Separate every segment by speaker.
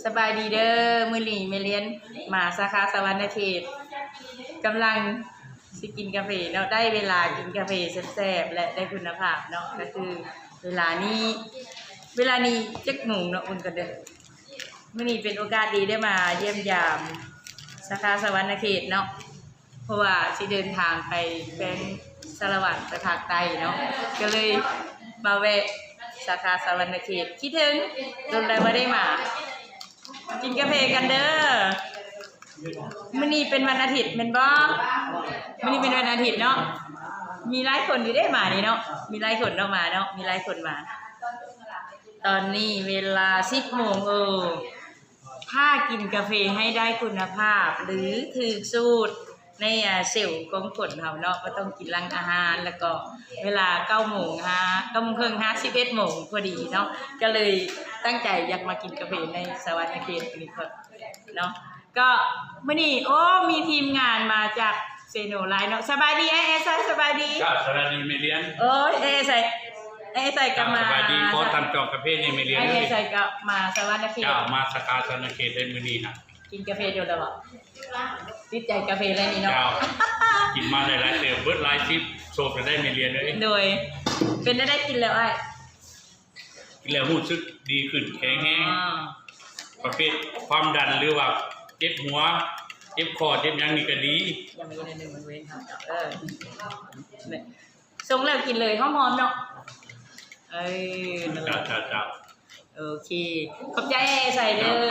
Speaker 1: สบายดีเด้อมื้อนี้แม่เรียนมาสาขาสวรรณเขตกำลังสิกินกาแฟเนาะได้เวลากินกาแฟแซ่บๆและได้คุณภาพเนาะก็คือเวลานี้จักโมงเนาะคุณก็เด้อมื้อนี้เป็นโอกาสดีได้มาเยี่ยมยามสาขาสวรรณเขตเนาะเพราะว่าสิเดินทางไปแขวงสารวัตรไปภาคใต้เนาะก็เลยมาแวะสาขาสวรรณเขตคิดถึงโดนแล้วบ่ได้มากินกาแฟกันเด้อมื้อนี้เป็นวันอาทิตย์แม่นบ่มื้อนี้เป็นวันอาทิตย์เนาะมีหลายคนอยู่ได้มานี่เนาะมีหลายคนเนาะมาเนาะมีหลายคนมาตอนนี้เวลา 10 โมงถ้ากินกาแฟให้ได้คุณภาพหรือถูกสูตรในเซลล์ของคนเฮาเนาะก็ต้องกินหลังอาหารแล้วก็เวลา 9 โมง9 โมงครึ่ง11 โมงพอดีเนาะก็เลยตั้งใจอยากมากินกาแฟในสวรรณเขตนี่เนาะก็มื้อนี้มีทีมงานมาจากเซโนไลน์เนาะสบายดีสบายดี
Speaker 2: ครับสวัสดีเมเลียน
Speaker 1: ใส่กับมา
Speaker 2: สวัสดีโค้ชทำจอกกาแฟในเมเลียน
Speaker 1: ใส่กับมาสวรรณเขต
Speaker 2: มาสกาสวรรณเขตได้มื้อนี้นะ
Speaker 1: กินกาแฟเดียวแล้วบ่ติดใจกาแฟเลยนี่เนาะ
Speaker 2: กินมาได้หลายเติบเบิดหลายชิปโซฟได้เมเลียนเลย
Speaker 1: โดยเป็นได้กินแล้ว
Speaker 2: กินแล้วรู้สึกดีขึ้นแข็งแรงประเภทความดันหรือว่าเจ็บหัวเจ็บคอเจ็บยังนี่ก็ดี
Speaker 1: ยังมีใน1 มื้อเว้นครับส่งแล้วกินเลยหอมๆเนาะ
Speaker 2: จ้า
Speaker 1: โอเคขอบใจใส่เด้อ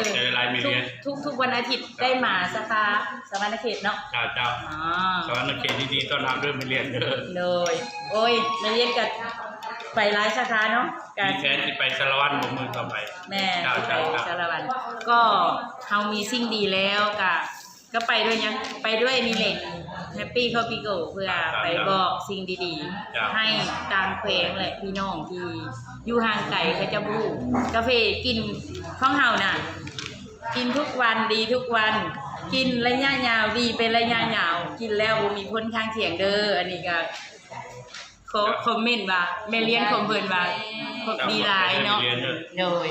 Speaker 1: ทุกวันอาทิตย์ได้มาสาขาสวรรณเขตเนาะ
Speaker 2: จ้าสวรรณเขตดีๆต้อนรับด้วยเมเลียนเด้อ
Speaker 1: เลยเมเลียนกับไปหลายสาขาเนาะ
Speaker 2: มีแฟนที่ไปสารวัตรบ่มื้อต่อไป
Speaker 1: แม่ไปสารวัตรก็เฮามีสิ่งดีแล้วก็ไปด้วยยังไปด้วยนี่แหละแฮปปี้คอฟฟี่โกเพื่อไปบอกสิ่งดีๆให้ตามแขวงและพี่น้องที่อยู่ห่างไกลเขาจะรู้กาแฟกินของเฮาน่ะกินทุกวันดีทุกวันกินระยะยาวดีเป็นระยะยาวกินแล้วมีผลข้างเคียงเด้ออันนี้ก็คอมเมนต์ว่าแม่เลี้ยงของเพิ่นว่าดีหลายเนาะโดย